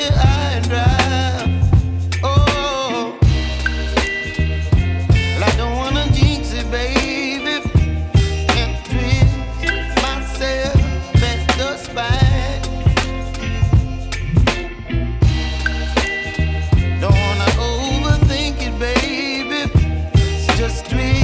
high and dry. Oh, well, I don't wanna jinx it, baby, and twist myself at the spine. Don't wanna overthink it, baby. It's just twist.